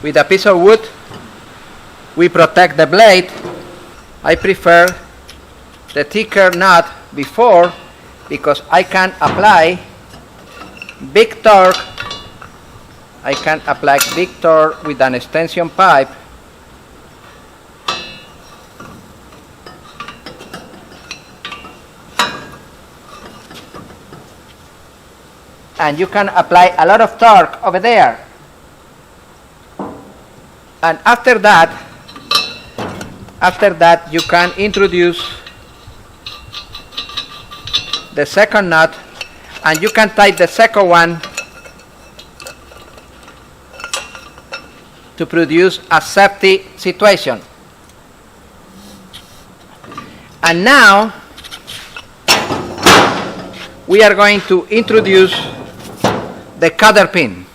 with a piece of wood, we protect the blade. I prefer the thicker nut before because I can apply big torque. I can apply big torque with an extension pipe and you can apply a lot of torque over there. And after that you can introduce the second nut and you can tighten the second one to produce a safety situation. And now we are going to introduce the cotter pin.